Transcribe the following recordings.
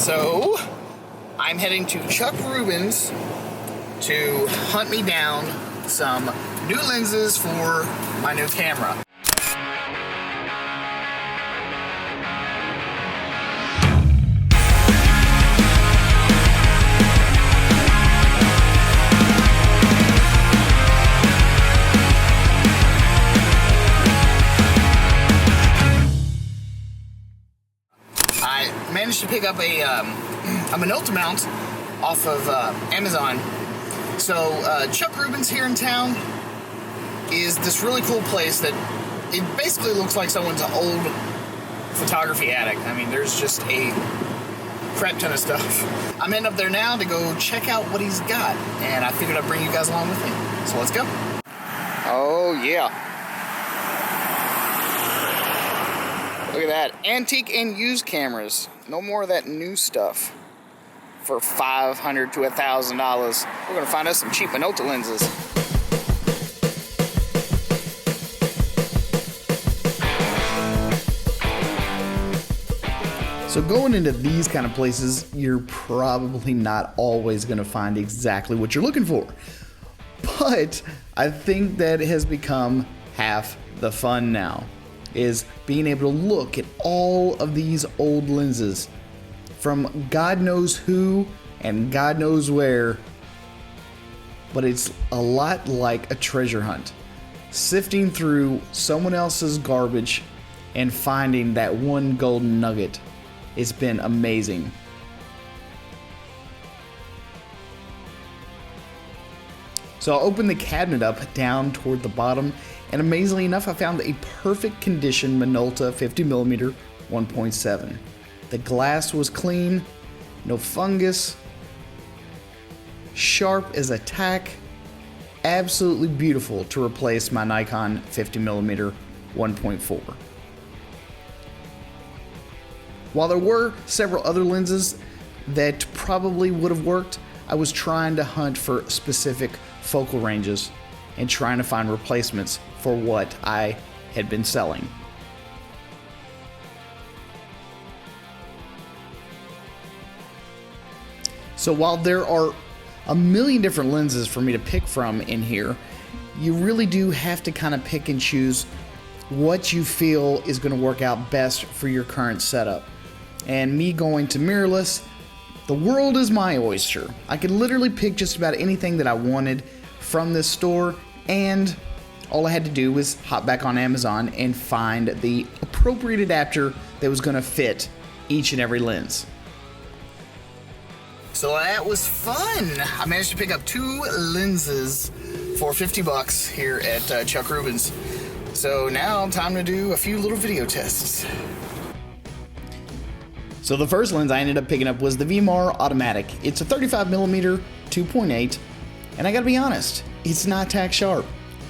So, I'm heading to Chuck Rubin's to hunt me down some new lenses for my new camera. I managed to pick up a Minolta mount off of Amazon. So Chuck Rubin's here in town is this really cool place that it basically looks like someone's old photography attic. I mean, there's just a crap ton of stuff. I'm heading up there now to go check out what he's got, and I figured I'd bring you guys along with me. So let's go. Oh yeah. Look at that. Antique and used cameras. No more of that new stuff. For $500 to $1,000. We're going to find us some cheap Minolta lenses. So going into these kind of places, you're probably not always going to find exactly what you're looking for. But I think that has become half the fun now, is being able to look at all of these old lenses from God knows who and God knows where, but it's a lot like a treasure hunt. Sifting through someone else's garbage and finding that one golden nugget. It's been amazing. So I'll open the cabinet up down toward the bottom, and amazingly enough, I found a perfect condition Minolta 50mm 1.7. The glass was clean, no fungus, sharp as a tack, absolutely beautiful to replace my Nikon 50mm 1.4. While there were several other lenses that probably would have worked, I was trying to hunt for specific focal ranges and trying to find replacements for what I had been selling. So while there are a million different lenses for me to pick from in here, you really do have to kind of pick and choose what you feel is going to work out best for your current setup. And me going to mirrorless, the world is my oyster. I could literally pick just about anything that I wanted from this store, and all I had to do was hop back on Amazon and find the appropriate adapter that was going to fit each and every lens. So that was fun. I managed to pick up 2 lenses for $50 here at Chuck Rubin's. So now time to do a few little video tests. So the first lens I ended up picking up was the VMAR Automatic. It's a 35mm 2.8, and I gotta be honest, it's not tack sharp.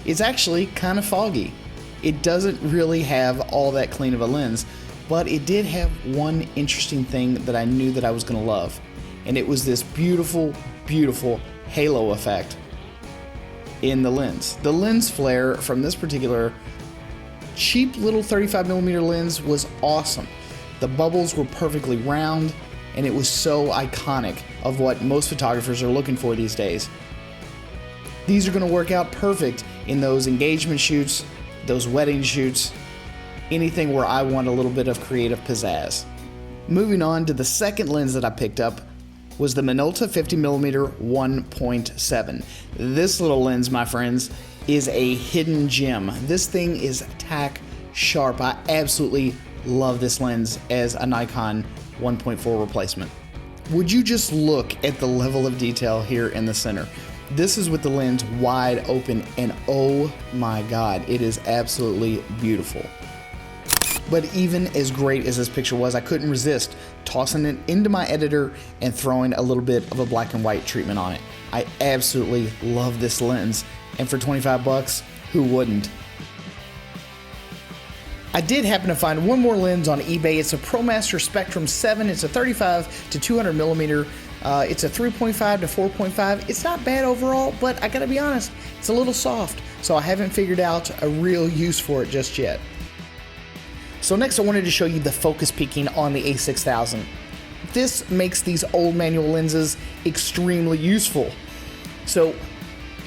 It's actually kind of foggy. It doesn't really have all that clean of a lens, but it did have one interesting thing that I knew that I was gonna love, and it was this beautiful, beautiful halo effect in the lens. The lens flare from this particular cheap little 35mm lens was awesome. The bubbles were perfectly round, and it was so iconic of what most photographers are looking for these days. These are going to work out perfect in those engagement shoots, those wedding shoots, anything where I want a little bit of creative pizzazz. Moving on to the second lens that I picked up was the Minolta 50mm 1.7. This little lens, my friends, is a hidden gem. This thing is tack sharp. I absolutely love this lens as a Nikon 1.4 replacement. Would you just look at the level of detail here in the center? This is with the lens wide open, and oh my god, it is absolutely beautiful. But even as great as this picture was, I couldn't resist tossing it into my editor and throwing a little bit of a black and white treatment on it. I absolutely love this lens, and for $25, who wouldn't? I did happen to find one more lens on eBay. It's a ProMaster Spectrum 7. It's a 35 to 200 millimeter. It's a 3.5 to 4.5. It's not bad overall, but I gotta be honest, it's a little soft, so I haven't figured out a real use for it just yet. So next I wanted to show you the focus peaking on the A6000. this makes these old manual lenses extremely useful. So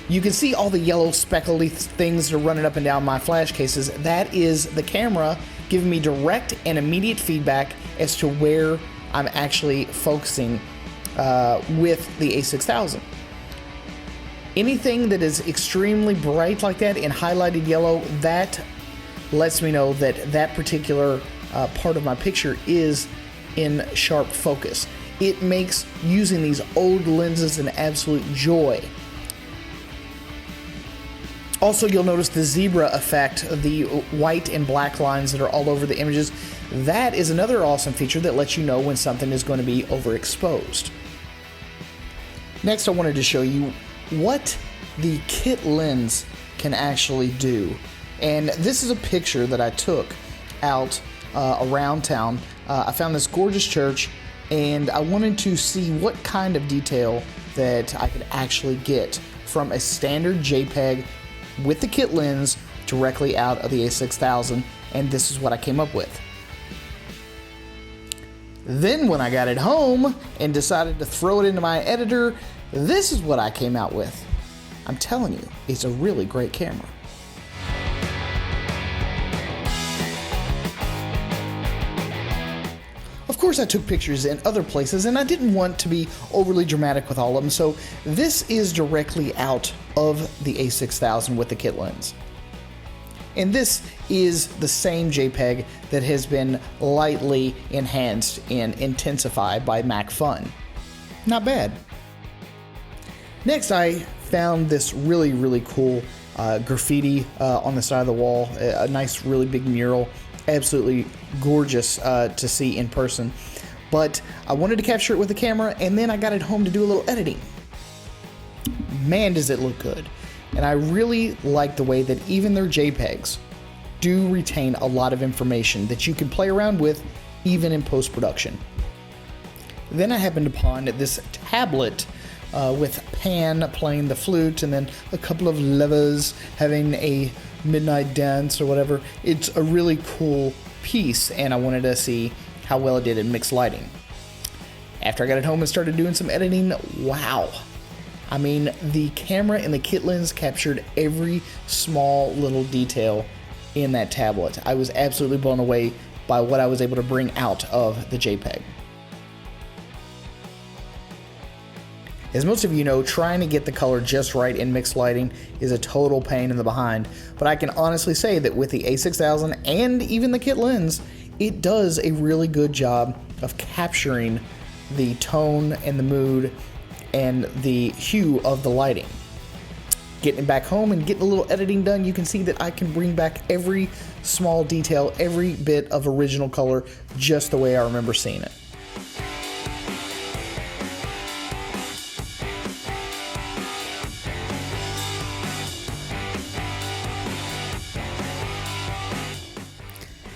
you can see all the yellow speckly things that are running up and down my flash cases. That is the camera giving me direct and immediate feedback as to where I'm actually focusing with the A6000. Anything that is extremely bright like that in highlighted yellow, that lets me know that that particular part of my picture is in sharp focus. It makes using these old lenses an absolute joy. Also, you'll notice the zebra effect, the white and black lines that are all over the images. That is another awesome feature that lets you know when something is going to be overexposed. Next, I wanted to show you what the kit lens can actually do. And this is a picture that I took out around town. I found this gorgeous church, and I wanted to see what kind of detail that I could actually get from a standard JPEG with the kit lens directly out of the A6000, and this is what I came up with. Then when I got it home and decided to throw it into my editor, this is what I came out with. I'm telling you, it's a really great camera. Of course, I took pictures in other places, and I didn't want to be overly dramatic with all of them, so this is directly out of the A6000 with the kit lens. And this is the same JPEG that has been lightly enhanced and intensified by MacFun. Not bad. Next, I found this really cool graffiti on the side of the wall, a nice really big mural. Absolutely gorgeous to see in person, but I wanted to capture it with the camera, and then I got it home to do a little editing. Man, does it look good. And I really like the way that even their JPEGs do retain a lot of information that you can play around with even in post-production. Then I happened upon this tablet with Pan playing the flute, and then a couple of lovers having a midnight dance or whatever. It's a really cool piece, and I wanted to see how well it did in mixed lighting. After I got it home and started doing some editing, wow. I mean, the camera and the kit lens captured every small little detail in that tablet. I was absolutely blown away by what I was able to bring out of the JPEG. As most of you know, trying to get the color just right in mixed lighting is a total pain in the behind, but I can honestly say that with the A6000 and even the kit lens, it does a really good job of capturing the tone and the mood and the hue of the lighting. Getting it back home and getting a little editing done, you can see that I can bring back every small detail, every bit of original color, just the way I remember seeing it.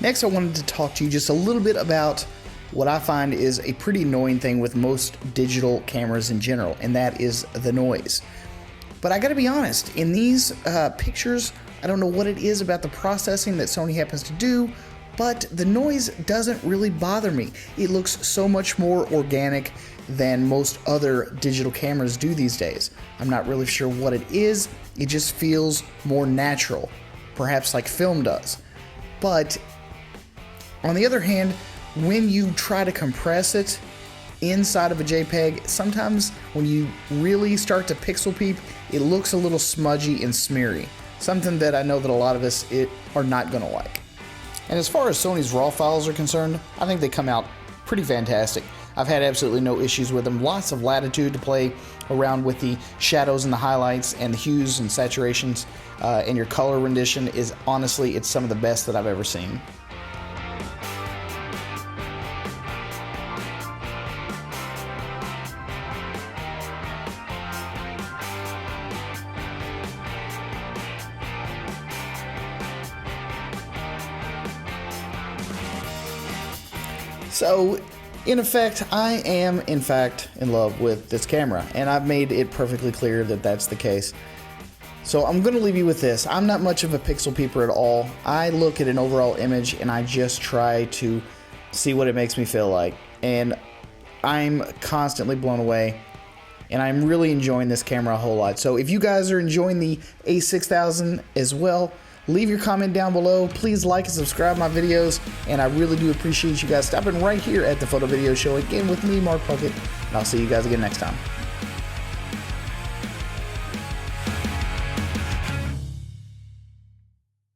Next, I wanted to talk to you just a little bit about what I find is a pretty annoying thing with most digital cameras in general, and that is the noise. But I gotta be honest, in these pictures, I don't know what it is about the processing that Sony happens to do, but the noise doesn't really bother me. It looks so much more organic than most other digital cameras do these days. I'm not really sure what it is, it just feels more natural, perhaps like film does. But on the other hand, when you try to compress it inside of a JPEG, sometimes when you really start to pixel peep, it looks a little smudgy and smeary. Something that I know that a lot of us are not going to like. And as far as Sony's RAW files are concerned, I think they come out pretty fantastic. I've had absolutely no issues with them. Lots of latitude to play around with the shadows and the highlights and the hues and saturations, and your color rendition is honestly, it's some of the best that I've ever seen. So, in effect, I am, in fact, in love with this camera, and I've made it perfectly clear that that's the case. So I'm going to leave you with this. I'm not much of a pixel peeper at all. I look at an overall image and I just try to see what it makes me feel like. And I'm constantly blown away, and I'm really enjoying this camera a whole lot. So if you guys are enjoying the A6000 as well, leave your comment down below. Please like and subscribe my videos, and I really do appreciate you guys stopping right here at the Photo Video Show again with me, Mark Puckett, and I'll see you guys again next time.